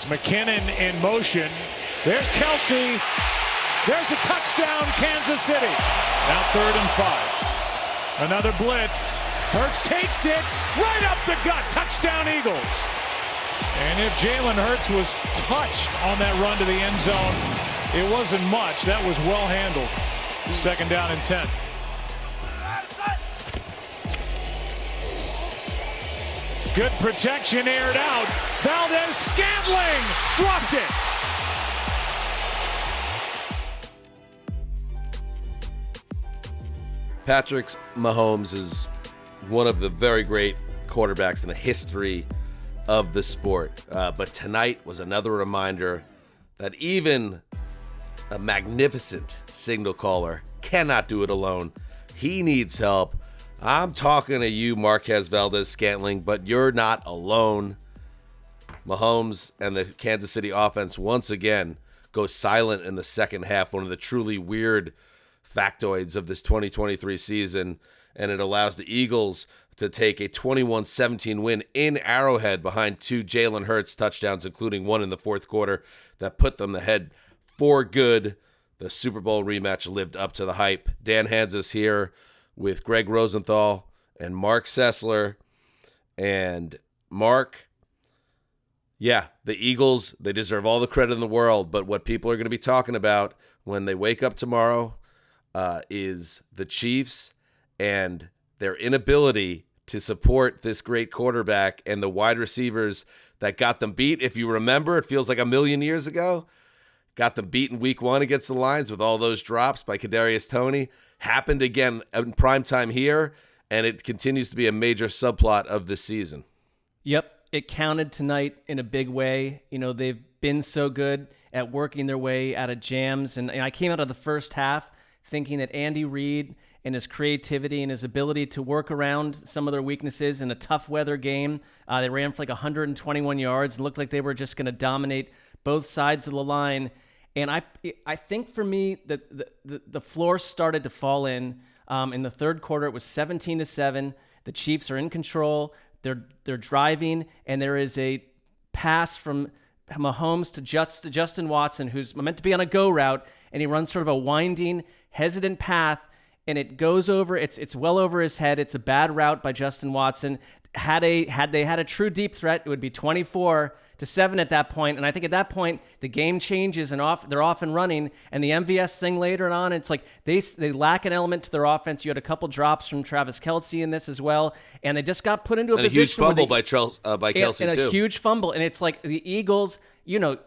McKinnon in motion. There's Kelsey. There's a touchdown, Kansas City. Now 3rd and 5. Another blitz. Hurts takes it right up the gut. Touchdown, Eagles. And if Jalen Hurts was touched on that run to the end zone, it wasn't much. That was well handled. 2nd down and 10. Good protection, aired out. Valdez-Scantling dropped it. Patrick Mahomes is one of the very great quarterbacks in the history of the sport. But tonight was another reminder that even a magnificent signal caller cannot do it alone. He needs help. I'm talking to you, Marquez Valdez-Scantling, but you're not alone. Mahomes and the Kansas City offense once again go silent in the second half, one of the truly weird factoids of this 2023 season, and it allows the Eagles to take a 21-17 win in Arrowhead behind 2 Jalen Hurts touchdowns, including one in the fourth quarter that put them ahead for good. The Super Bowl rematch lived up to the hype. Dan Hanzus here with Gregg Rosenthal and Marc Sessler. And Mark, yeah, the Eagles, they deserve all the credit in the world, but what people are going to be talking about when they wake up tomorrow is the Chiefs and their inability to support this great quarterback and the wide receivers that got them beat. If you remember, it feels like a million years ago. Got them beat in week 1 against the Lions with all those drops by Kadarius Toney. Happened again in primetime here, and it continues to be a major subplot of this season. Yep, it counted tonight in a big way. You know, they've been so good at working their way out of jams, and I came out of the first half thinking that Andy Reid and his creativity and his ability to work around some of their weaknesses in a tough weather game. They ran for like 121 yards and looked like they were just going to dominate both sides of the line. And I think for me that the floor started to fall in the third quarter. It was 17-7. The Chiefs are in control. They're driving, and there is a pass from Mahomes to Justin Watson, who's meant to be on a go route, and he runs sort of a winding, hesitant path, and it goes over. It's well over his head. It's a bad route by Justin Watson. Had they had a true deep threat, it would be 24-7 at that point. And I think at that point the game changes and they're off and running. And the MVS thing later on, it's like they lack an element to their offense. You had a couple drops from Travis Kelce in this as well, and they just got put into a and position. A huge fumble by Kelce and too. A huge fumble, and it's like the Eagles. You know,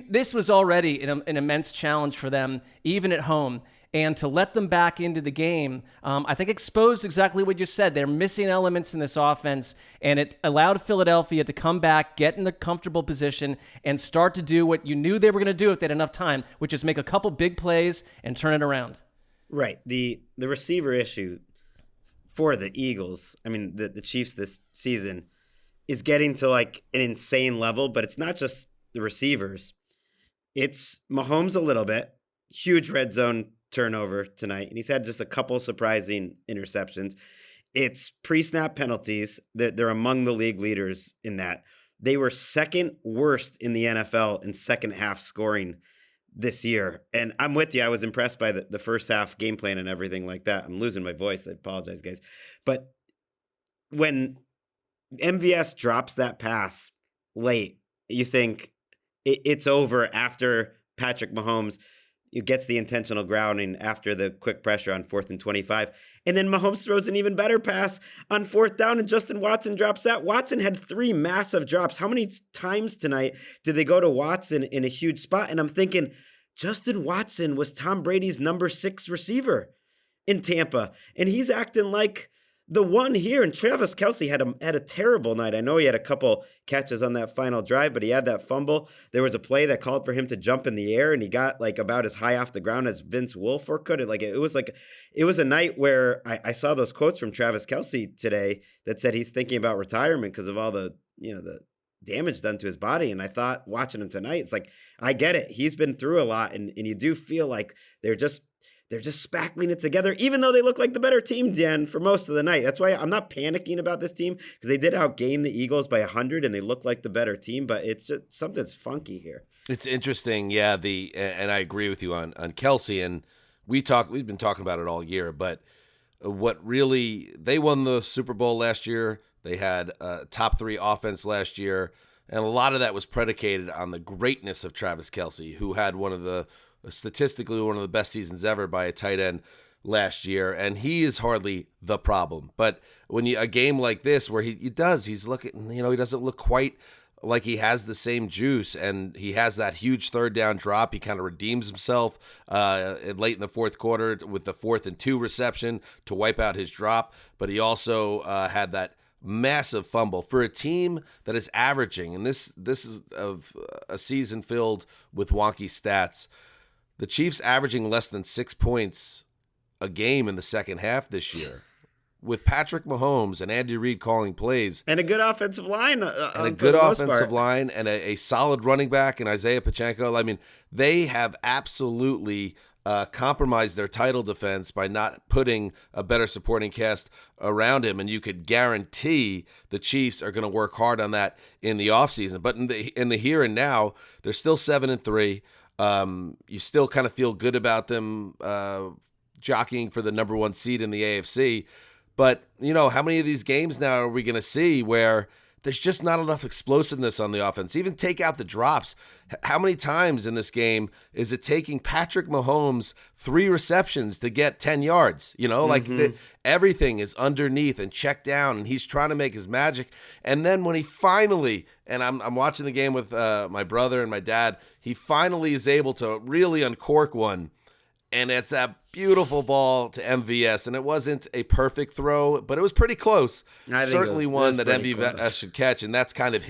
this was already an immense challenge for them, even at home. And to let them back into the game, I think exposed exactly what you said. They're missing elements in this offense, and it allowed Philadelphia to come back, get in the comfortable position, and start to do what you knew they were going to do if they had enough time, which is make a couple big plays and turn it around. Right. The receiver issue for the Eagles, I mean, the Chiefs this season, is getting to like an insane level, but it's not just the receivers. It's Mahomes a little bit, huge red zone turnover tonight, and he's had just a couple surprising interceptions. It's pre-snap penalties. They're among the league leaders in that. They were second worst in the NFL in second half scoring this year. And I'm with you. I was impressed by the first half game plan and everything like that. I'm losing my voice. I apologize, guys. But when MVS drops that pass late, you think it's over after Patrick Mahomes gets the intentional grounding after the quick pressure on 4th and 25. And then Mahomes throws an even better pass on 4th down, and Justin Watson drops that. Watson had 3 massive drops. How many times tonight did they go to Watson in a huge spot? And I'm thinking, Justin Watson was Tom Brady's number 6 receiver in Tampa, and he's acting like the one here. And Travis Kelce had a terrible night. I know he had a couple catches on that final drive, but he had that fumble. There was a play that called for him to jump in the air, and he got like about as high off the ground as Vince Wilfork could. It was a night where I saw those quotes from Travis Kelce today that said he's thinking about retirement because of all the damage done to his body. And I thought, watching him tonight, it's like, I get it. He's been through a lot, and you do feel like they're just spackling it together, even though they look like the better team, Dan, for most of the night. That's why I'm not panicking about this team, because they did outgame the Eagles by 100 and they look like the better team, but it's just something's funky here. It's interesting, yeah. And I agree with you on Kelsey, and we've been talking about it all year. But they won the Super Bowl last year. They had a top 3 offense last year, and a lot of that was predicated on the greatness of Travis Kelce, who had statistically one of the best seasons ever by a tight end last year, and he is hardly the problem. But when a game like this where he doesn't look quite like he has the same juice, and he has that huge third down drop. He kind of redeems himself late in the fourth quarter with the 4th and 2 reception to wipe out his drop, but he also had that massive fumble for a team that is averaging, and this is of a season filled with wonky stats. The Chiefs averaging less than 6 points a game in the second half this year, with Patrick Mahomes and Andy Reid calling plays. And a good offensive line. And a good offensive line and a solid running back in Isaiah Pacheco. I mean, they have absolutely compromised their title defense by not putting a better supporting cast around him. And you could guarantee the Chiefs are going to work hard on that in the offseason. But in the here and now, they're still 7-3. You still kind of feel good about them jockeying for the number 1 seed in the AFC. But, how many of these games now are we going to see where there's just not enough explosiveness on the offense? Even take out the drops. How many times in this game is it taking Patrick Mahomes 3 receptions to get 10 yards? Everything is underneath and checked down, and he's trying to make his magic. And then when he finally, and I'm watching the game with my brother and my dad, he finally is able to really uncork one. And it's that beautiful ball to MVS. And it wasn't a perfect throw, but it was pretty close. Certainly one that MVS should catch. And that's kind of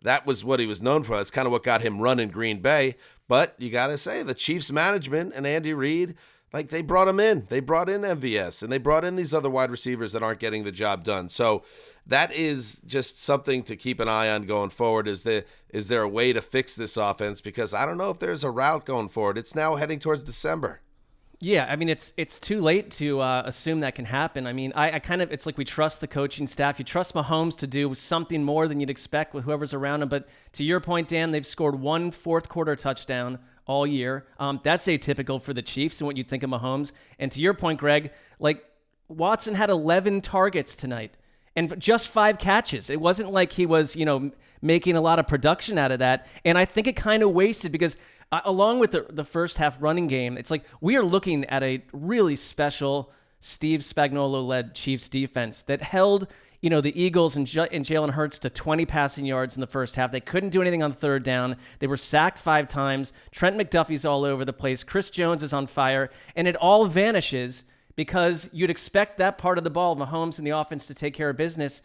that was what he was known for. That's kind of what got him run in Green Bay. But you got to say, the Chiefs management and Andy Reid, they brought him in. They brought in MVS, and they brought in these other wide receivers that aren't getting the job done. So that is just something to keep an eye on going forward. Is there a way to fix this offense? Because I don't know if there's a route going forward. It's now heading towards December. Yeah, I mean, it's too late to assume that can happen. I mean, I kind of, it's like we trust the coaching staff. You trust Mahomes to do something more than you'd expect with whoever's around him. But to your point, Dan, they've scored 1 fourth-quarter touchdown all year. That's atypical for the Chiefs and what you'd think of Mahomes. And to your point, Greg, Watson had 11 targets tonight and just 5 catches. It wasn't like he was, making a lot of production out of that. And I think it kind of wasted because along with the first half running game, it's like we are looking at a really special Steve Spagnuolo-led Chiefs defense that held, the Eagles and Jalen Hurts to 20 passing yards in the first half. They couldn't do anything on third down. They were sacked 5 times. Trent McDuffie's all over the place. Chris Jones is on fire. And it all vanishes because you'd expect that part of the ball, Mahomes and the offense, to take care of business.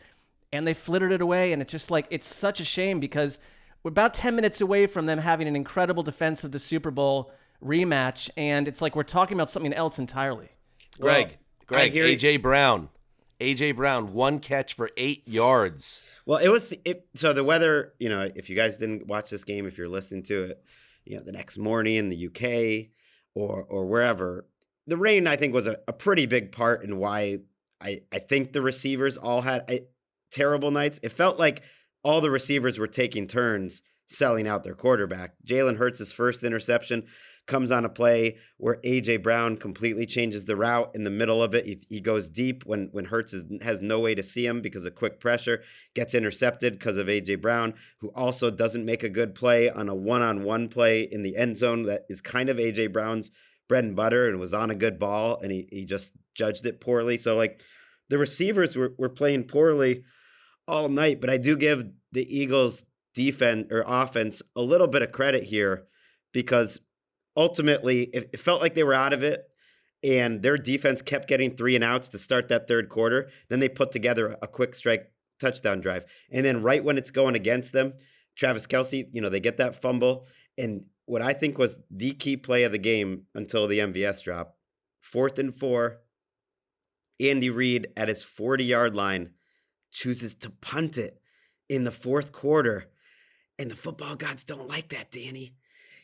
And they flittered it away. And it's just it's such a shame because we're about 10 minutes away from them having an incredible defense of the Super Bowl rematch, and it's like we're talking about something else entirely. Greg, A.J. Brown, 1 catch for 8 yards. Well, so the weather, if you guys didn't watch this game, if you're listening to it, the next morning in the UK or wherever, the rain, I think, was a pretty big part in why I think the receivers all had terrible nights. It felt like all the receivers were taking turns selling out their quarterback. Jalen Hurts' first interception comes on a play where A.J. Brown completely changes the route in the middle of it. He goes deep when Hurts has no way to see him because of quick pressure, gets intercepted because of A.J. Brown, who also doesn't make a good play on a one-on-one play in the end zone that is kind of A.J. Brown's bread and butter and was on a good ball, and he just judged it poorly. So, the receivers were playing poorly all night, but I do give the Eagles defense or offense a little bit of credit here because ultimately it felt like they were out of it and their defense kept getting 3 and outs to start that third quarter. Then they put together a quick strike touchdown drive. And then right when it's going against them, Travis Kelce, they get that fumble. And what I think was the key play of the game until the MVS drop, 4th and 4, Andy Reid at his 40-yard line chooses to punt it in the fourth quarter. And the football gods don't like that, Danny.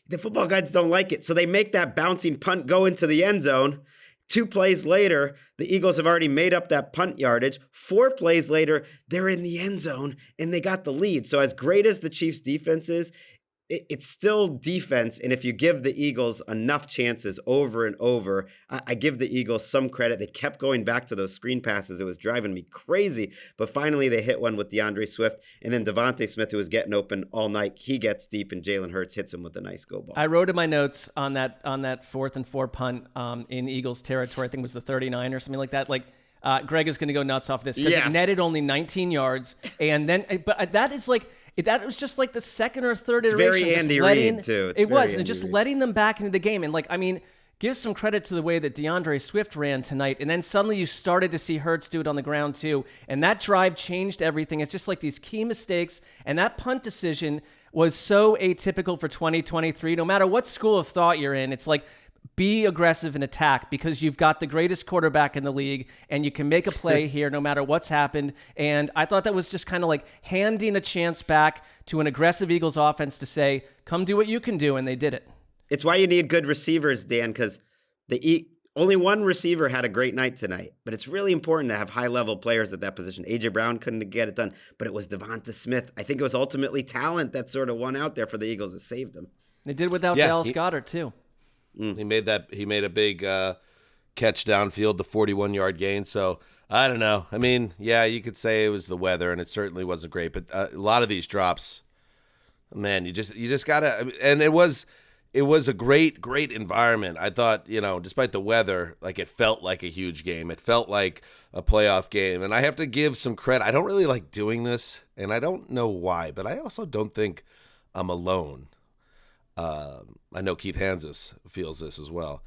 The football gods don't like it. So they make that bouncing punt go into the end zone. 2 plays later, the Eagles have already made up that punt yardage. 4 plays later, they're in the end zone and they got the lead. So as great as the Chiefs defense is, it's still defense. And if you give the Eagles enough chances over and over, I give the Eagles some credit. They kept going back to those screen passes. It was driving me crazy. But finally, they hit one with DeAndre Swift. And then Devontae Smith, who was getting open all night, he gets deep and Jalen Hurts hits him with a nice go ball. I wrote in my notes on that 4th and 4 punt in Eagles territory, I think it was the 39 or something like that. Gregg is going to go nuts off this because it netted only 19 yards. And then, but that is that was just like the second or third iteration. Very Andy Reid, too. It was. And just letting them back into the game. And give some credit to the way that DeAndre Swift ran tonight. And then suddenly you started to see Hurts do it on the ground too. And that drive changed everything. It's just like these key mistakes. And that punt decision was so atypical for 2023. No matter what school of thought you're in, it's like, be aggressive and attack because you've got the greatest quarterback in the league and you can make a play here no matter what's happened. And I thought that was just kind of like handing a chance back to an aggressive Eagles offense to say, come do what you can do. And they did it. It's why you need good receivers, Dan, because only one receiver had a great night tonight. But it's really important to have high-level players at that position. A.J. Brown couldn't get it done, but it was Devonta Smith. I think it was ultimately talent that sort of won out there for the Eagles that saved them. They did without Dallas Goedert, too. He made a big catch downfield, the 41-yard gain. So I don't know. I mean, yeah, you could say it was the weather, and it certainly wasn't great. But a lot of these drops, man, you just gotta. And it was a great environment. I thought, despite the weather, it felt like a huge game. It felt like a playoff game. And I have to give some credit. I don't really like doing this, and I don't know why, but I also don't think I'm alone. I know Keith Hanzus feels this as well.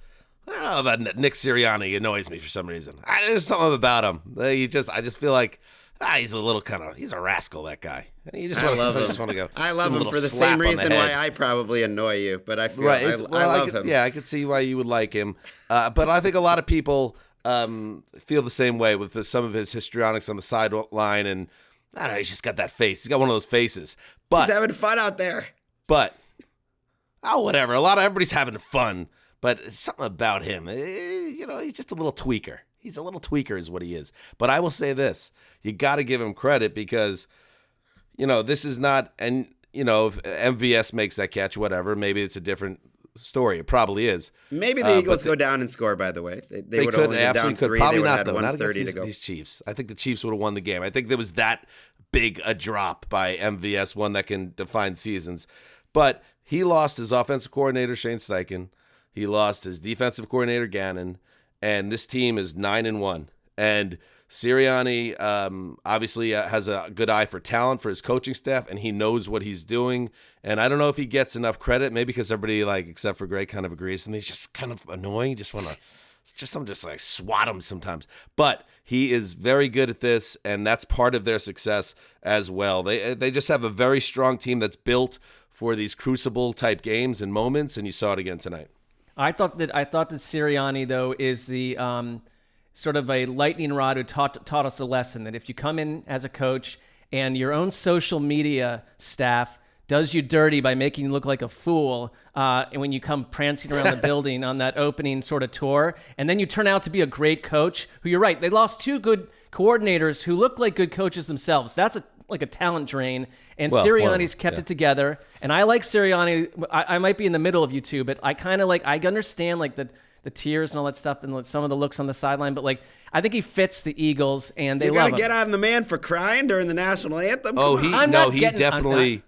I don't know about Nick Sirianni. He annoys me for some reason. There's something about him. I just feel like he's he's a rascal, that guy. You just want to go. I love him for the same reason why I probably annoy you, but I feel I love him. Yeah, I could see why you would like him. But I think a lot of people feel the same way with some of his histrionics on the sideline, and I don't know, he's just got that face. He's got one of those faces. But he's having fun out there. But whatever. Everybody's having fun, but it's something about him. He's just a little tweaker. He's a little tweaker is what he is. But I will say this. You got to give him credit because, this is not, and, if MVS makes that catch, whatever, maybe it's a different story. It probably is. Maybe the Eagles go down and score, by the way. They would could, only been down 3. Probably they not, though. Not against these Chiefs. I think the Chiefs would have won the game. I think there was that big a drop by MVS, one that can define seasons. But he lost his offensive coordinator, Shane Steichen. He lost his defensive coordinator, Gannon. And this team is 9-1. And Sirianni obviously has a good eye for talent for his coaching staff, and he knows what he's doing. And I don't know if he gets enough credit, maybe because everybody, except for Greg, kind of agrees. And he's just kind of annoying. Just want to swat him sometimes. But he is very good at this, and that's part of their success as well. They just have a very strong team that's built for these crucible type games and moments, and you saw it again tonight. I thought that Sirianni, though, is the sort of a lightning rod who taught us a lesson that if you come in as a coach and your own social media staff does you dirty by making you look like a fool and when you come prancing around the building on that opening sort of tour, and then you turn out to be a great coach, who you're right, they lost 2 good coordinators who look like good coaches themselves. That's a talent drain, and Sirianni's kept it together. And I like Sirianni. I might be in the middle of you two, but I kind of I understand the tears and all that stuff and some of the looks on the sideline, but I think he fits the Eagles, and they love him. You got to get on the man for crying during the national anthem. He definitely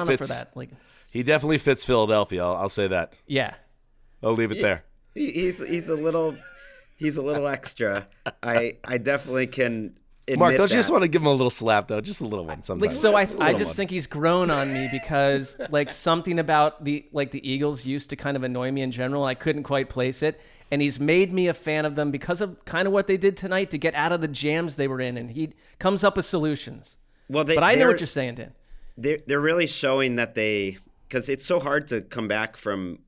fits. He definitely fits Philadelphia. I'll say that. Yeah, I'll leave it there. He's a little extra. I definitely can. Mark, don't you just want to give him a little slap, though? Just a little one sometimes. I just think he's grown on me because something about the Eagles used to kind of annoy me in general. I couldn't quite place it. And he's made me a fan of them because of kind of what they did tonight to get out of the jams they were in. And he comes up with solutions. But I know what you're saying, Dan. They're really showing that because it's so hard to come back from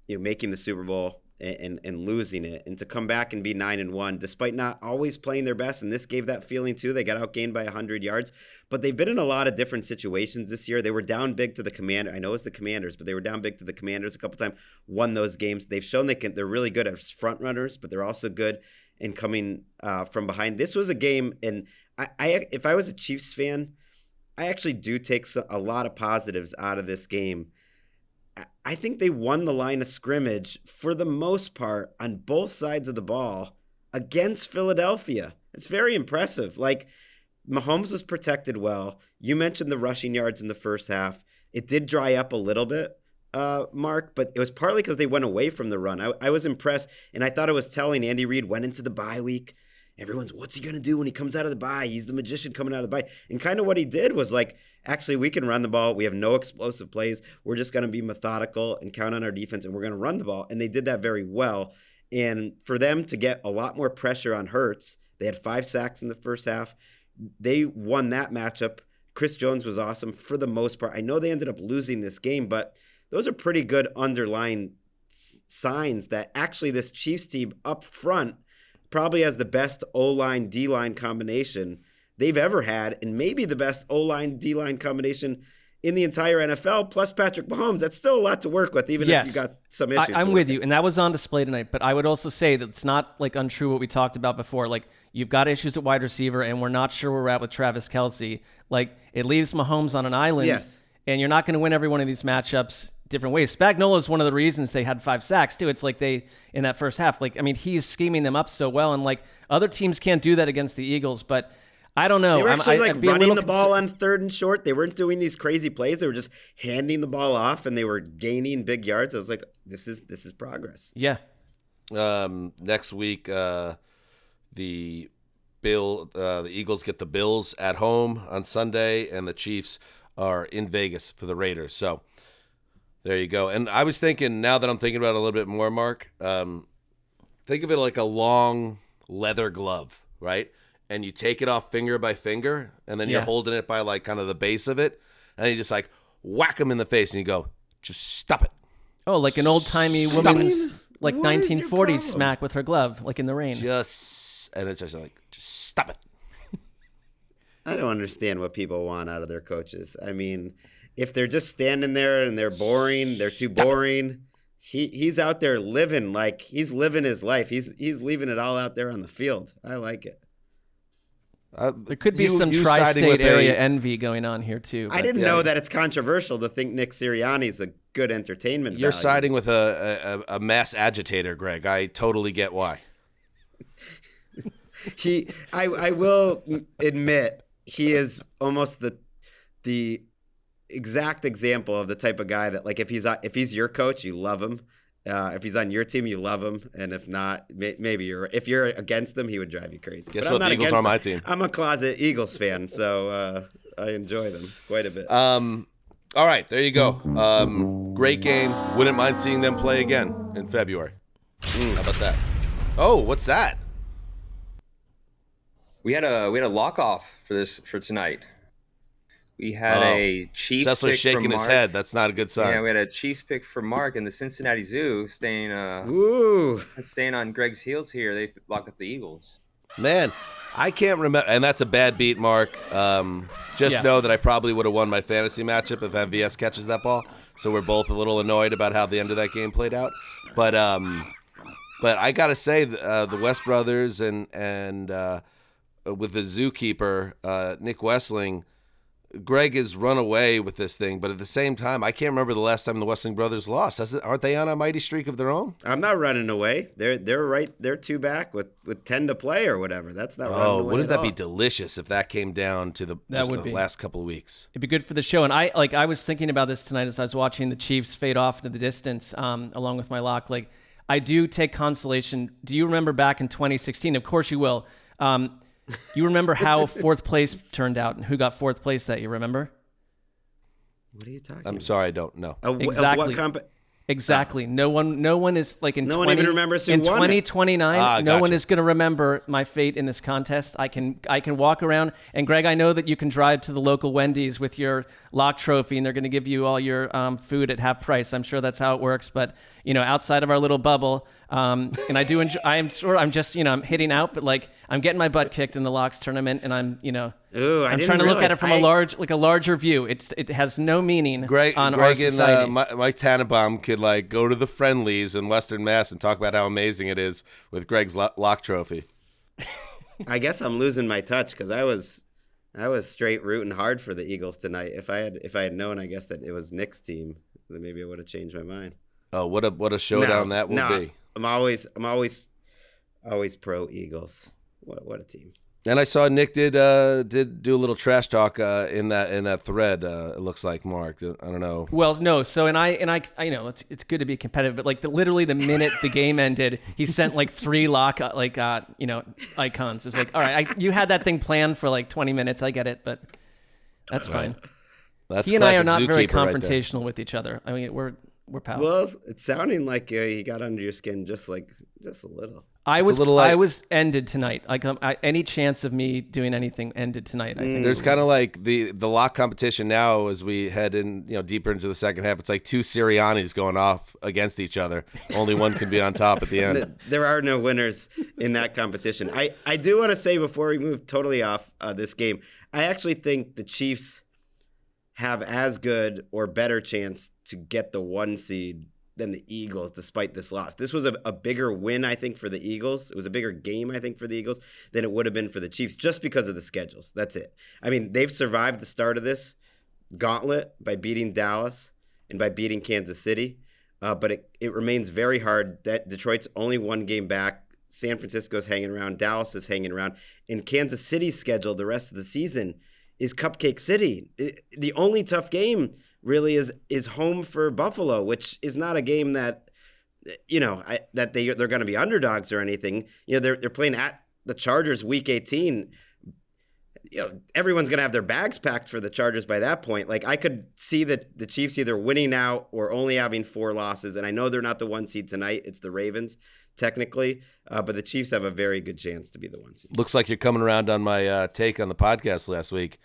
making the Super Bowl and losing it, and to come back and be 9-1 despite not always playing their best. And this gave that feeling too. They got outgained by 100 yards, but they've been in a lot of different situations this year. They were down big to the Commanders. I know it's the Commanders, but they were down big to the Commanders a couple times, won those games. They've shown they're really good as front runners, but they're also good in coming from behind. This was a game, and I if I was a Chiefs fan, I actually do take a lot of positives out of this game. I think they won the line of scrimmage for the most part on both sides of the ball against Philadelphia. It's very impressive. Like, Mahomes was protected well. You mentioned the rushing yards in the first half. It did dry up a little bit, Mark, but it was partly because they went away from the run. I was impressed, and I thought it was telling. Andy Reid went into the bye week. Everyone's, what's he going to do when he comes out of the bye? He's the magician coming out of the bye. And kind of what he did was like, actually, we can run the ball. We have no explosive plays. We're just going to be methodical and count on our defense, and we're going to run the ball. And they did that very well. And for them to get a lot more pressure on Hurts, they had 5 sacks in the first half. They won that matchup. Chris Jones was awesome for the most part. I know they ended up losing this game, but those are pretty good underlying signs that actually this Chiefs team up front probably has the best O-line, D-line combination they've ever had, and maybe the best O-line, D-line combination in the entire NFL, plus Patrick Mahomes. That's still a lot to work with, even if you got some issues. I'm with you, and that was on display tonight, but I would also say that it's not like untrue what we talked about before. Like, you've got issues at wide receiver, and we're not sure where we're at with Travis Kelce. Like, it leaves Mahomes on an island, and you're not going to win every one of these matchups different ways. Spagnuolo is one of the reasons they had 5 sacks too. It's like they, in that first half, like, I mean, he's scheming them up so well, and like other teams can't do that against the Eagles, but I don't know. They were actually running the ball on 3rd and short. They weren't doing these crazy plays. They were just handing the ball off, and they were gaining big yards. I was like, this is progress. Yeah. Next week, the Eagles get the Bills at home on Sunday, and the Chiefs are in Vegas for the Raiders. So there you go. And I was thinking, now that I'm thinking about it a little bit more, Mark, think of it like a long leather glove, right? And you take it off finger by finger, and then you're holding it by like kind of the base of it, and then you just like whack them in the face, and you go, just stop it. Oh, like an old-timey woman's like 1940s smack with her glove, like in the rain. And it's just like, just stop it. I don't understand what people want out of their coaches. I mean, if they're just standing there and they're boring, they're too boring. He's out there living, like he's living his life. He's leaving it all out there on the field. I like it. There could be some tri-state area envy going on here too. I didn't know that it's controversial to think Nick Sirianni's a good entertainment value. You're siding with a mass agitator, Greg. I totally get why. I will admit, he is almost the exact example of the type of guy that, like, if he's your coach, you love him. If he's on your team, you love him, and if not, maybe if you're against him, he would drive you crazy. Guess what? The Eagles are my team. I'm a closet Eagles fan, so I enjoy them quite a bit. All right, there you go. Great game. Wouldn't mind seeing them play again in February. How about that? Oh, what's that? We had a lock off for tonight. We had a Chiefs Sessler pick shaking from his Mark. head. That's not a good sign. Yeah, we had a Chiefs pick for Mark, and the Cincinnati Zoo staying on Greg's heels here. They locked up the Eagles. Man, I can't remember, and that's a bad beat, Mark. Just know that I probably would have won my fantasy matchup if MVS catches that ball. So we're both a little annoyed about how the end of that game played out. But I gotta say, the West brothers and with the zookeeper Nick Wessling, Greg has run away with this thing, but at the same time, I can't remember the last time the Wessling brothers lost. Aren't they on a mighty streak of their own? I'm not running away. They're right. They're 2 back with 10 to play or whatever. That's not running away. Wouldn't at that be all. delicious if that came down to the last couple of weeks? It'd be good for the show. And I was thinking about this tonight as I was watching the Chiefs fade off into the distance, along with my lock. Like, I do take consolation. Do you remember back in 2016? Of course you will. You remember how 4th place turned out and who got 4th place that year, remember? What are you talking I'm about? sorry, I don't know. Exactly. Exactly. No one is like in no one even remembers who in won 2029. No gotcha. one is going to remember my fate in this contest. I can walk around, and Greg, I know that you can drive to the local Wendy's with your lock trophy, and they're going to give you all your food at half price. I'm sure that's how it works. But outside of our little bubble, And I do enjoy. I'm just I'm hitting out, but like I'm getting my butt kicked in the locks tournament, and I'm I'm trying to look at it from a larger view. It has no meaning on our society. And Mike Tannenbaum could like go to the friendlies in Western Mass and talk about how amazing it is with Gregg's lock trophy. I guess I'm losing my touch because I was straight rooting hard for the Eagles tonight. If I had known, I guess that it was Nick's team, then maybe I would have changed my mind. Oh, what a showdown that will be! I'm always pro Eagles. What a team! And I saw Nick did do a little trash talk in that thread. It looks like, Mark. I don't know. Well, no. So I it's good to be competitive, but like literally the minute the game ended, he sent like 3 lock icons. It was like, all right, you had that thing planned for like 20 minutes. I get it, but that's fine. He and I are not very confrontational with each other. I mean, we're pals. Well, it's sounding like he got under your skin just a little. I was ended tonight. Like any chance of me doing anything ended tonight. I think there's kind of like the lock competition now as we head in, deeper into the second half. It's like 2 Siriannis going off against each other. Only one can be on top at the end. There are no winners in that competition. I do want to say before we move totally off this game, I actually think the Chiefs have as good or better chance to get the 1 seed than the Eagles, despite this loss. This was a bigger win, I think, for the Eagles. It was a bigger game, I think, for the Eagles than it would have been for the Chiefs, just because of the schedules. That's it. I mean, they've survived the start of this gauntlet by beating Dallas and by beating Kansas City, but it remains very hard. Detroit's only 1 game back. San Francisco's hanging around. Dallas is hanging around. And Kansas City's schedule the rest of the season is Cupcake City. The only tough game really is home for Buffalo, which is not a game that that they're going to be underdogs or anything. They're playing at the Chargers week 18. Everyone's going to have their bags packed for the Chargers by that point. Like I could see that the Chiefs either winning out or only having 4 losses, and I know they're not the 1 seed tonight. It's the Ravens technically, but the Chiefs have a very good chance to be the 1 seed. Looks like you're coming around on my take on the podcast last week.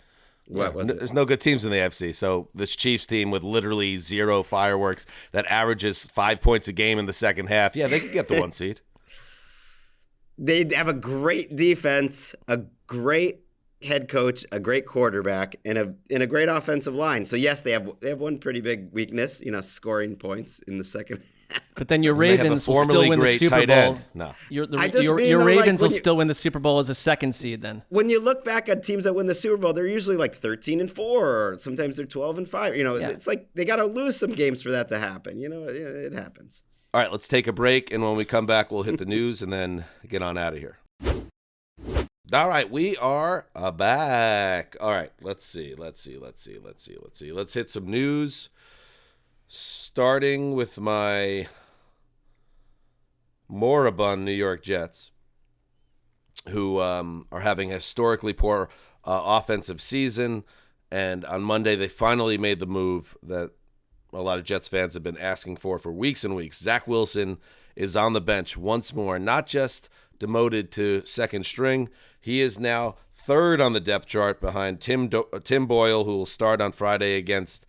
What was it? There's no good teams in the AFC. So this Chiefs team with literally 0 fireworks that averages 5 points a game in the second half. Yeah, they could get the 1 seed. They have a great defense, a great head coach, a great quarterback, and a great offensive line. So yes, they have one pretty big weakness, scoring points in the second half. But then your Ravens will still win the Super Bowl. No. Your Ravens will still win the Super Bowl as a 2nd seed then. When you look back at teams that win the Super Bowl, they're usually like 13-4, or sometimes they're 12-5. It's like they got to lose some games for that to happen. It happens. All right, let's take a break, and when we come back, we'll hit the news and then get on out of here. All right, we are back. All right, let's see. Let's hit some news. Starting with my moribund New York Jets, who are having a historically poor offensive season. And on Monday, they finally made the move that a lot of Jets fans have been asking for weeks and weeks. Zach Wilson is on the bench once more, not just demoted to 2nd string. He is now 3rd on the depth chart behind Tim Boyle, who will start on Friday against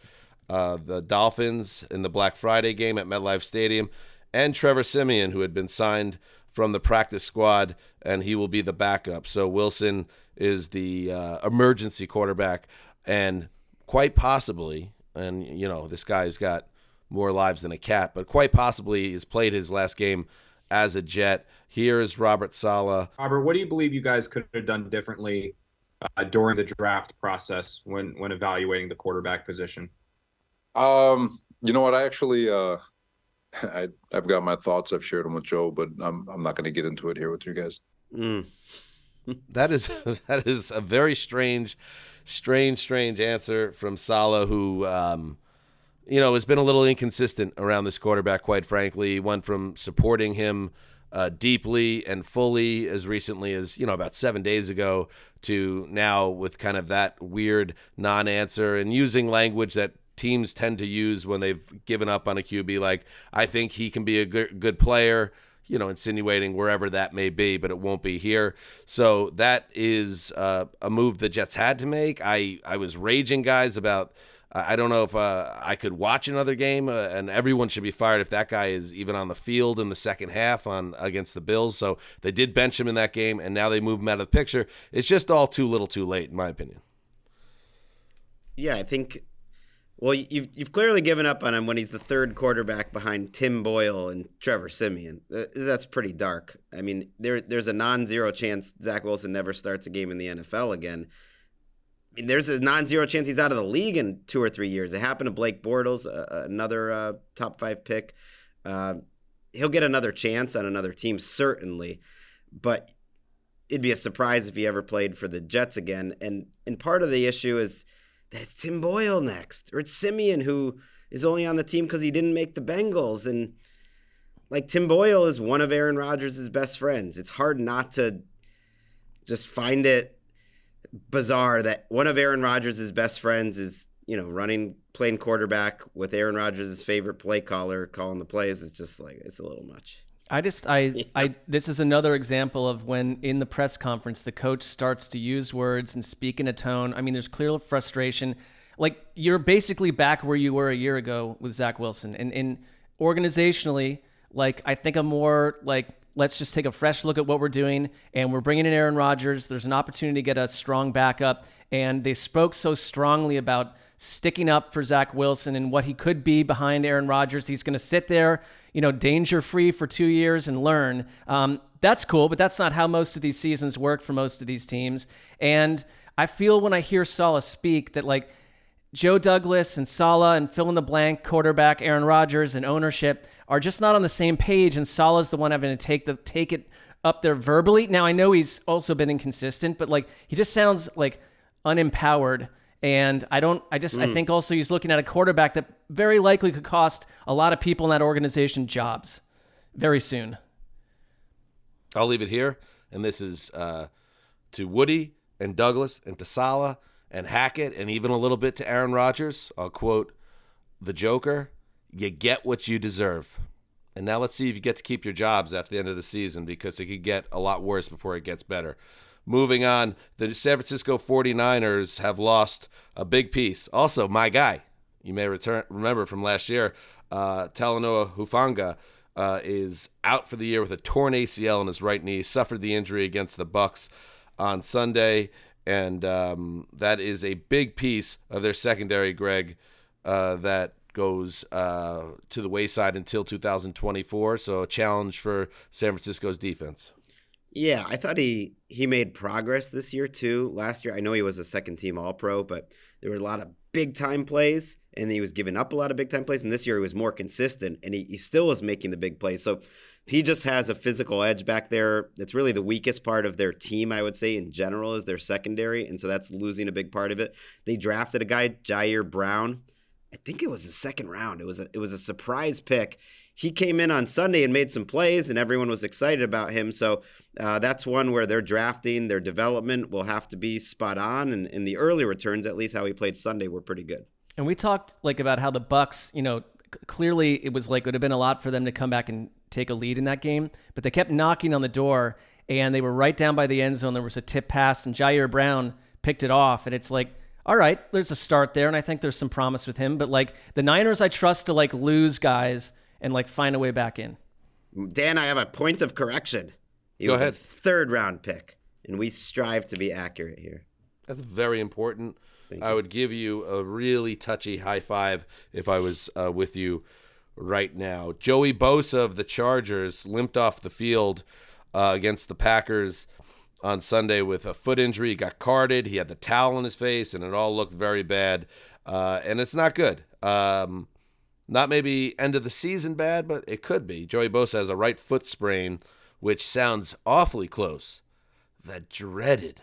the Dolphins in the Black Friday game at MetLife Stadium, and Trevor Siemian, who had been signed from the practice squad, and he will be the backup. So Wilson is the emergency quarterback, and quite possibly, and this guy's got more lives than a cat, but quite possibly has played his last game as a Jet. Here is Robert Saleh. Robert, what do you believe you guys could have done differently during the draft process when evaluating the quarterback position? You know what? I actually, I've got my thoughts. I've shared them with Joe, but I'm not going to get into it here with you guys. That is a very strange answer from Saleh, who has been a little inconsistent around this quarterback. Quite frankly, he went from supporting him deeply and fully as recently as about 7 days ago to now with kind of that weird non-answer and using language that teams tend to use when they've given up on a QB, like, I think he can be a good player, insinuating wherever that may be, but it won't be here. So that is a move the Jets had to make. I was raging, guys, about I don't know if I could watch another game, and everyone should be fired if that guy is even on the field in the second half against the Bills. So they did bench him in that game, and now they move him out of the picture. It's just all too little too late, in my opinion. Yeah, I think, well, you've clearly given up on him when he's the third quarterback behind Tim Boyle and Trevor Siemian. That's pretty dark. I mean, there's a non-zero chance Zach Wilson never starts a game in the NFL again. I mean, there's a non-zero chance he's out of the league in 2 or 3 years. It happened to Blake Bortles, another top 5 pick. He'll get another chance on another team, certainly, but it'd be a surprise if he ever played for the Jets again. And part of the issue is that it's Tim Boyle next, or it's Siemian, who is only on the team because he didn't make the Bengals. And like, Tim Boyle is one of Aaron Rodgers' best friends. It's hard not to just find it bizarre that one of Aaron Rodgers' best friends is, playing quarterback with Aaron Rodgers' favorite play caller calling the plays. It's just like, it's a little much. This is another example of when in the press conference, the coach starts to use words and speak in a tone. I mean, there's clear frustration. Like, you're basically back where you were a year ago with Zach Wilson. And organizationally, like, I think I'm more like, let's just take a fresh look at what we're doing, and we're bringing in Aaron Rodgers. There's an opportunity to get a strong backup, and they spoke so strongly about sticking up for Zach Wilson and what he could be behind Aaron Rodgers. He's going to sit there, danger-free for 2 years and learn. That's cool, but that's not how most of these seasons work for most of these teams. And I feel when I hear Saleh speak that, like, Joe Douglas and Saleh and fill-in-the-blank quarterback Aaron Rodgers and ownership are just not on the same page, and Saleh's the one having to take it up there verbally. Now, I know he's also been inconsistent, but like, he just sounds like unempowered. And I think also he's looking at a quarterback that very likely could cost a lot of people in that organization jobs very soon. I'll leave it here. And this is to Woody and Douglas and to Saleh and Hackett and even a little bit to Aaron Rodgers. I'll quote the Joker: "You get what you deserve." And now let's see if you get to keep your jobs after the end of the season, because it could get a lot worse before it gets better. Moving on, the San Francisco 49ers have lost a big piece. Also, my guy, you may remember from last year, Talanoa Hufanga is out for the year with a torn ACL in his right knee, suffered the injury against the Bucs on Sunday, and that is a big piece of their secondary, Greg, that goes to the wayside until 2024. So a challenge for San Francisco's defense. Yeah, I thought he made progress this year too. Last year, I know he was a second-team All-Pro, but there were a lot of big-time plays, and he was giving up a lot of big-time plays. And this year, he was more consistent, and he still was making the big plays. So he just has a physical edge back there. It's really the weakest part of their team, I would say, in general, is their secondary, and so that's losing a big part of it. They drafted a guy, Jair Brown. I think it was the second round. It was a surprise pick. He came in on Sunday and made some plays, and everyone was excited about him. So that's one where they're drafting. Their development will have to be spot on, and in the early returns, at least how he played Sunday, were pretty good. And we talked about how the Bucs, clearly it was like it would have been a lot for them to come back and take a lead in that game, but they kept knocking on the door, and they were right down by the end zone. There was a tip pass, and Jair Brown picked it off, and it's like, all right, there's a start there, and I think there's some promise with him. But like, the Niners, I trust to lose guys and find a way back in. Dan, I have a point of correction. He Go was ahead. a third-round pick, and we strive to be accurate here. That's very important. I would give you a really touchy high five if I was with you right now. Joey Bosa of the Chargers limped off the field against the Packers on Sunday with a foot injury. He got carded. He had the towel in his face, and it all looked very bad. And it's not good. Not maybe end of the season bad, but it could be. Joey Bosa has a right foot sprain, which sounds awfully close. That dreaded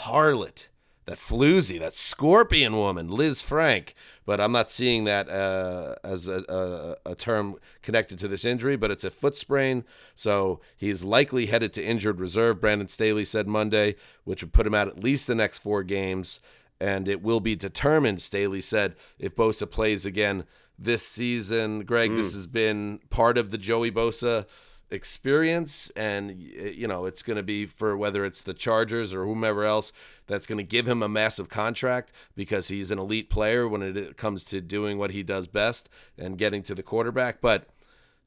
harlot, that floozy, that scorpion woman, Liz Frank. But I'm not seeing that as a term connected to this injury, but it's a foot sprain. So he's likely headed to injured reserve, Brandon Staley said Monday, which would put him out at least the next 4 games. And it will be determined, Staley said, if Bosa plays again this season. Greg, this has been part of the Joey Bosa experience, and it's going to be for whether it's the Chargers or whomever else that's going to give him a massive contract because he's an elite player when it comes to doing what he does best and getting to the quarterback. But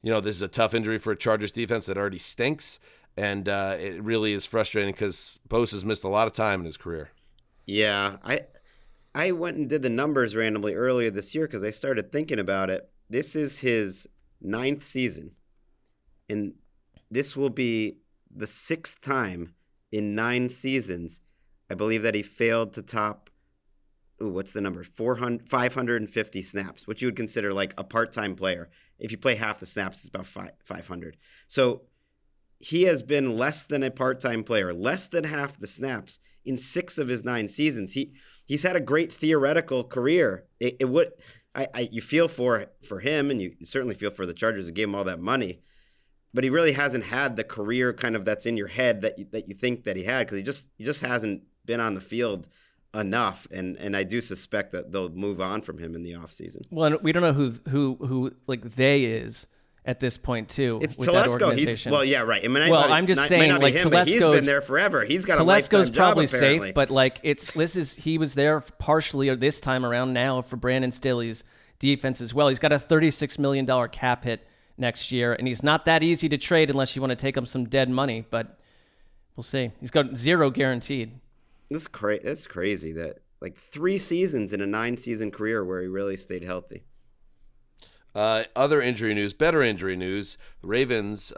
this is a tough injury for a Chargers defense that already stinks, and it really is frustrating because Bosa's missed a lot of time in his career. Yeah, I went and did the numbers randomly earlier this year because I started thinking about it. This is his 9th season, and this will be the 6th time in 9 seasons, I believe, that he failed to top, what's the number? 550 snaps, which you would consider like a part-time player. If you play half the snaps, it's about 500. So he has been less than a part-time player, less than half the snaps in 6 of his 9 seasons. He's had a great theoretical career. You feel for him, and you certainly feel for the Chargers who gave him all that money, but he really hasn't had the career kind of that's in your head that you think that he had, because he just hasn't been on the field enough, and I do suspect that they'll move on from him in the offseason. Well, we don't know who like they is at this point too. It's with Telesco. That organization. Yeah, right. I'm just saying, like, Telesco's, he's been there forever. He's got a lifetime job, probably apparently. safe, but like he was there partially this time around now for Brandon Staley's defense as well. He's got a $36 million cap hit next year, and he's not that easy to trade unless you want to take him some dead money, but we'll see. He's got 0 guaranteed. It's crazy that like 3 seasons in a 9-season career where he really stayed healthy. Other injury news, better injury news. The Ravens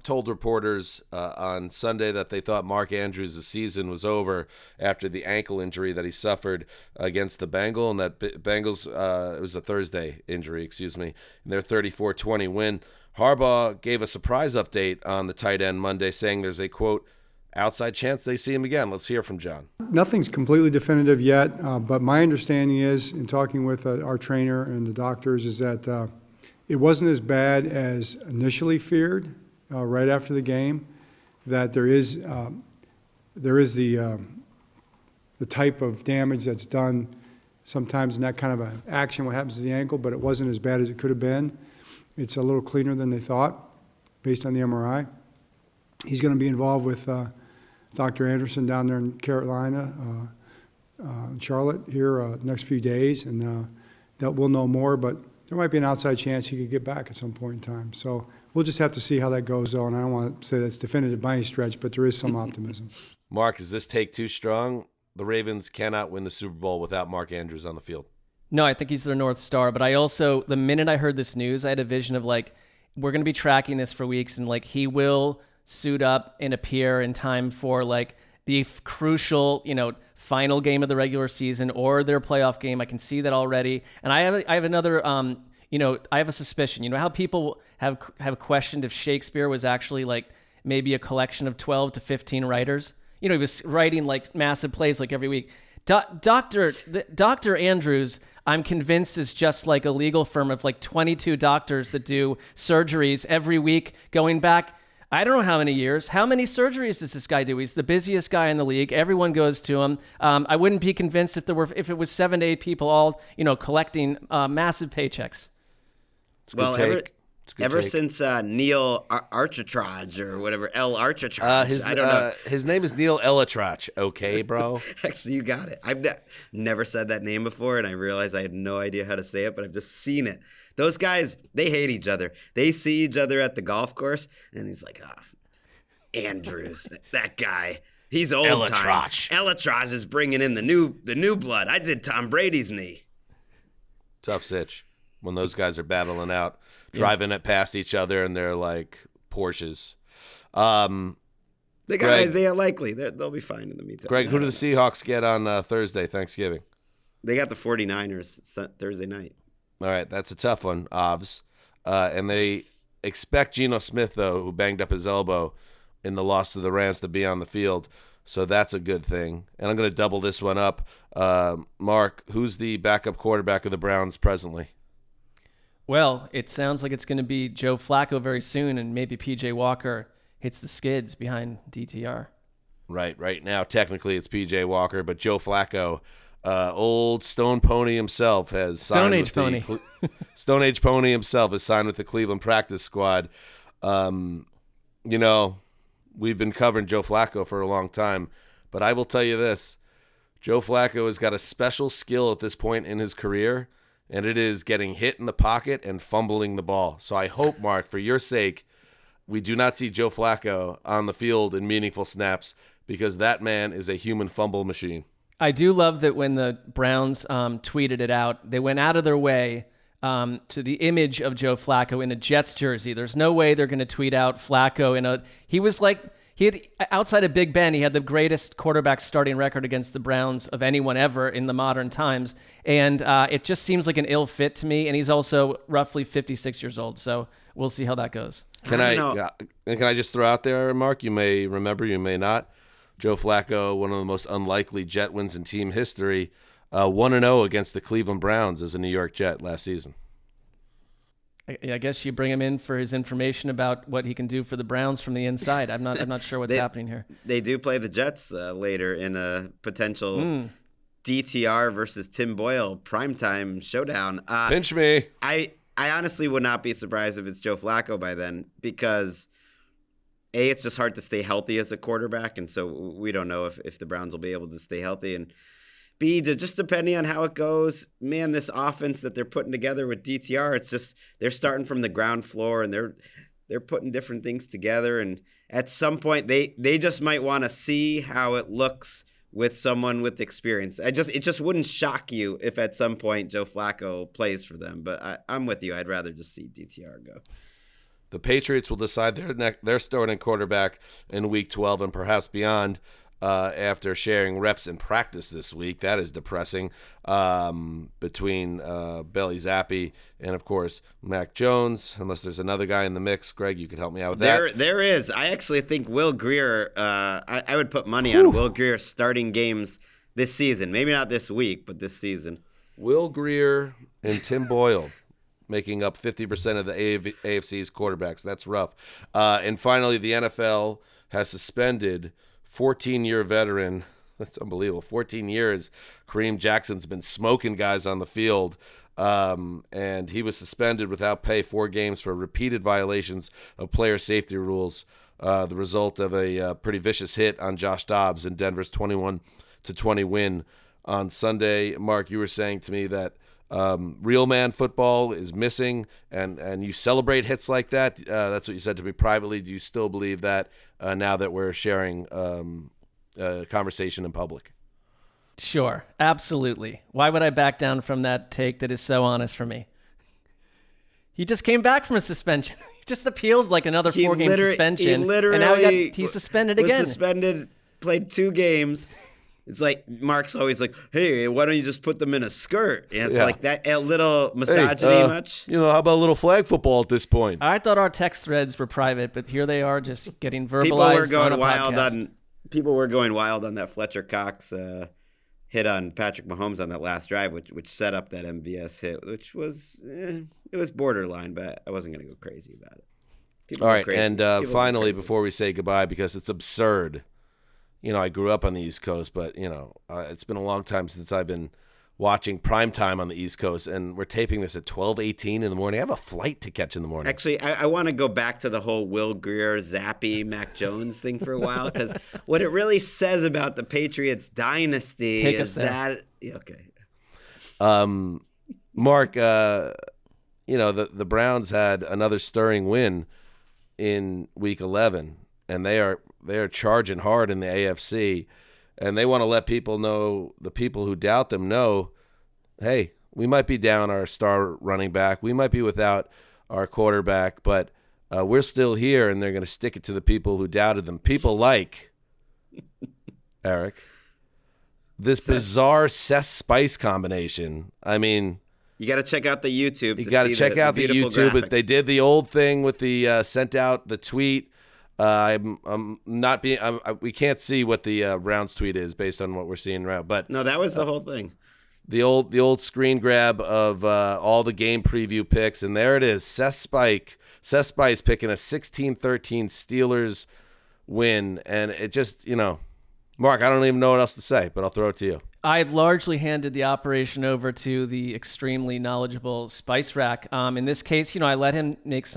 told reporters on Sunday that they thought Mark Andrews' season was over after the ankle injury that he suffered against the Bengals, and that Bengals, it was a Thursday injury, in their 34-20 win. Harbaugh gave a surprise update on the tight end Monday, saying there's a, quote, outside chance they see him again. Let's hear from John. Nothing's completely definitive yet, but my understanding is, in talking with our trainer and the doctors, is that it wasn't as bad as initially feared right after the game, that there is the type of damage that's done sometimes in that kind of an action, what happens to the ankle, but it wasn't as bad as it could have been. It's a little cleaner than they thought based on the MRI. He's going to be involved with Dr. Anderson down there in Carolina, Charlotte here next few days, and that we'll know more, but there might be an outside chance he could get back at some point in time. So we'll just have to see how that goes, though, and I don't want to say that's definitive by any stretch, but there is some optimism. Mark, is this take too strong? The Ravens cannot win the Super Bowl without Mark Andrews on the field. No, I think he's their North Star, but I also, the minute I heard this news, I had a vision of, like, we're going to be tracking this for weeks, and, like, he will suit up and appear in time for, like, the crucial, final game of the regular season or their playoff game. I can see that already. And I have another, I have a suspicion. You know how people have questioned if Shakespeare was actually, like, maybe a collection of 12 to 15 writers? He was writing, like, massive plays, like, every week. Dr. Andrews, I'm convinced, is just like a legal firm of, like, 22 doctors that do surgeries every week going back, I don't know how many years. How many surgeries does this guy do? He's the busiest guy in the league. Everyone goes to him. I wouldn't be convinced if it was 7 to 8 people all, collecting massive paychecks. Ever since Neil Architrage or whatever, El Architrage, I don't know. His name is Neil Elatrach. Okay, bro. Actually, you got it. I've never said that name before, and I realized I had no idea how to say it, but I've just seen it. Those guys, they hate each other. They see each other at the golf course, and he's like, Andrews, that guy, he's old time. Elatrach is bringing in the new blood. I did Tom Brady's knee. Tough sitch when those guys are battling out, driving it past each other, and they're like Porsches. They got Isaiah Likely. They'll be fine in the meantime. Greg, who do the Seahawks get on Thursday, Thanksgiving? They got the 49ers Thursday night. All right, that's a tough one, Ovs. And they expect Geno Smith, though, who banged up his elbow in the loss to the Rams, to be on the field. So that's a good thing. And I'm going to double this one up. Mark, who's the backup quarterback of the Browns presently? Well, it sounds like it's going to be Joe Flacco very soon, and maybe P.J. Walker hits the skids behind DTR. Right now, technically it's P.J. Walker, but Joe Flacco, old Stone Pony himself, has signed Stone Age Pony himself has signed with the Cleveland practice squad. You know, we've been covering Joe Flacco for a long time, but I will tell you this. Joe Flacco has got a special skill at this point in his career, and it is getting hit in the pocket and fumbling the ball. So I hope, Mark, for your sake, we do not see Joe Flacco on the field in meaningful snaps, because that man is a human fumble machine. I do love that when the Browns tweeted it out, they went out of their way to the image of Joe Flacco in a Jets jersey. There's no way they're going to tweet out Flacco in a. He was like, he had, outside of Big Ben, he had the greatest quarterback starting record against the Browns of anyone ever in the modern times, and it just seems like an ill fit to me. And he's also roughly 56 years old, so we'll see how that goes. Can I just throw out there, Mark? You may remember, you may not. Joe Flacco, one of the most unlikely Jet wins in team history, 1-0 against the Cleveland Browns as a New York Jet last season. I guess you bring him in for his information about what he can do for the Browns from the inside. I'm not sure what's happening here. They do play the Jets later in a potential DTR versus Tim Boyle primetime showdown. Pinch me. I honestly would not be surprised if it's Joe Flacco by then, because A, it's just hard to stay healthy as a quarterback, and so we don't know if the Browns will be able to stay healthy. And B, just depending on how it goes, man, this offense that they're putting together with DTR, it's just they're starting from the ground floor, and they're putting different things together. And at some point, they just might want to see how it looks with someone with experience. It just wouldn't shock you if at some point Joe Flacco plays for them. But I'm with you. I'd rather just see DTR go. The Patriots will decide their starting quarterback in Week 12 and perhaps beyond after sharing reps in practice this week. That is depressing, between Bailey Zappi and, of course, Mac Jones, unless there's another guy in the mix. Greg, you could help me out with that. There is. I actually think Will Grier, I would put money on Will Grier starting games this season. Maybe not this week, but this season. Will Grier and Tim Boyle making up 50% of the AFC's quarterbacks. That's rough. And finally, the NFL has suspended 14-year veteran. That's unbelievable. 14 years. Kareem Jackson's been smoking guys on the field. And he was suspended without pay 4 games for repeated violations of player safety rules. The result of a pretty vicious hit on Josh Dobbs in Denver's 21-20 win on Sunday. Mark, you were saying to me that real man football is missing, and you celebrate hits like that. That's what you said to me privately. Do you still believe that now that we're sharing a conversation in public? Sure, absolutely. Why would I back down from that take that is so honest for me? He just came back from a suspension. He just appealed like another 4-game suspension, and now he's suspended again. Suspended, played 2 games. It's like Mark's always like, hey, why don't you just put them in a skirt? And it's like that, a little misogyny much. You know, how about a little flag football at this point? I thought our text threads were private, but here they are just getting verbalized People were going wild on that Fletcher Cox hit on Patrick Mahomes on that last drive, which set up that MVS hit, which was it was borderline, but I wasn't going to go crazy about it. All right, and finally, before we say goodbye, because it's absurd. You know, I grew up on the East Coast, but, you know, it's been a long time since I've been watching primetime on the East Coast, and we're taping this at 12:18 in the morning. I have a flight to catch in the morning. Actually, I want to go back to the whole Will Grier, Zappi, Mac Jones thing for a while, because what it really says about the Patriots dynasty is that – okay. Mark, you know, the Browns had another stirring win in Week 11, and they are charging hard in the AFC, and they want to let people know, the people who doubt them know, hey, we might be down our star running back. We might be without our quarterback, but we're still here, and they're going to stick it to the people who doubted them. People like, Eric, this bizarre Spice combination. I mean, you got to check out the YouTube. You got to check out the YouTube. Graphic. They did the old thing with the sent out the tweet. I'm not being. We can't see what the Browns tweet is based on what we're seeing now. But no, that was the whole thing. The old screen grab of all the game preview picks, and there it is. Seth Spice picking a 16-13 Steelers win, and it just, you know, Mark, I don't even know what else to say, but I'll throw it to you. I've largely handed the operation over to the extremely knowledgeable Spice Rack. In this case, I let him make,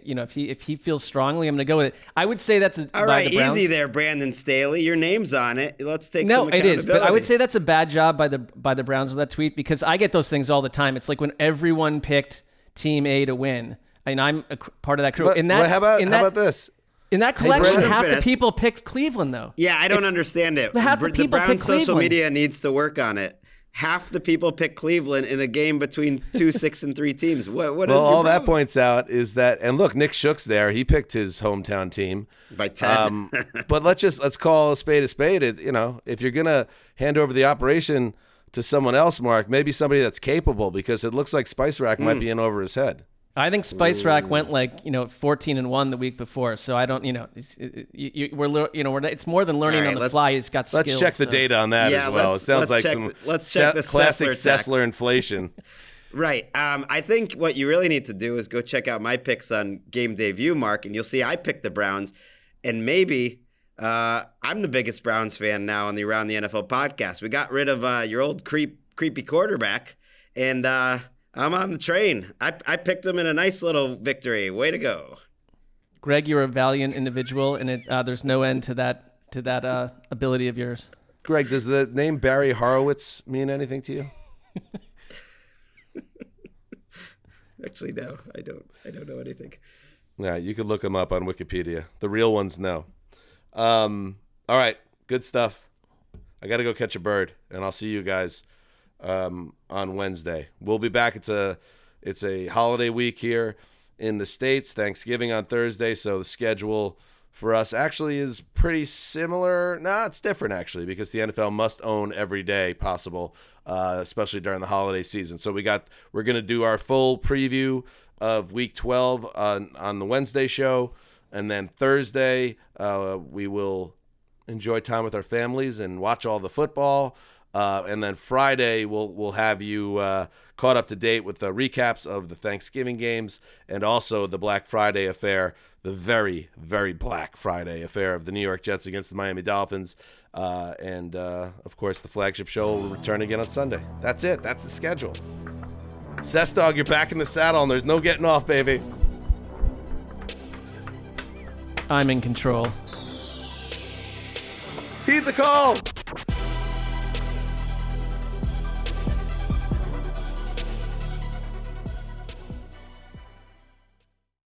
if he feels strongly, I'm going to go with it. I would say that's all right. Easy there, Brandon Staley. Your name's on it. Let's take some accountability. No, it is, but I would say that's a bad job by the Browns with that tweet, because I get those things all the time. It's like when everyone picked Team A to win, and I'm a part of that crew. But how about this? In that collection, half the people picked Cleveland, though. Yeah, I don't understand it. Half the people Browns picked Cleveland. social media needs to work on it. Half the people pick Cleveland in a game between 2 6-3 teams. What is all that points out is that, and look, Nick Shook's there. He picked his hometown team by 10. But let's call a spade a spade. If you're gonna hand over the operation to someone else, Mark, maybe somebody that's capable, because it looks like Spice Rack might be in over his head. I think Spice Rack went 14-1 the week before, so I don't. It's more than learning on the fly. He's got skills. Let's check the data on that as well. It sounds like some classic Sessler inflation. Right. I think what you really need to do is go check out my picks on Game Day View, Mark, and you'll see I picked the Browns, and maybe I'm the biggest Browns fan now on the Around the NFL podcast. We got rid of your old creepy quarterback, and I'm on the train. I picked him in a nice little victory. Way to go, Greg! You're a valiant individual, and there's no end to that ability of yours. Greg, does the name Barry Horowitz mean anything to you? Actually, no. I don't know anything. Yeah, you could look him up on Wikipedia. The real ones know. All right, good stuff. I got to go catch a bird, and I'll see you guys on Wednesday. We'll be back. It's a holiday week here in the States. Thanksgiving on Thursday, so the schedule for us actually is pretty similar. No, it's different actually, because the NFL must own every day possible, especially during the holiday season. So we're going to do our full preview of Week 12 on the Wednesday show, and then Thursday we will enjoy time with our families and watch all the football. And then Friday, we'll have you caught up to date with the recaps of the Thanksgiving games and also the Black Friday affair, the very, very Black Friday affair of the New York Jets against the Miami Dolphins. And, of course, the flagship show will return again on Sunday. That's it. That's the schedule. Cess Dog, you're back in the saddle, and there's no getting off, baby. I'm in control. Heed the call.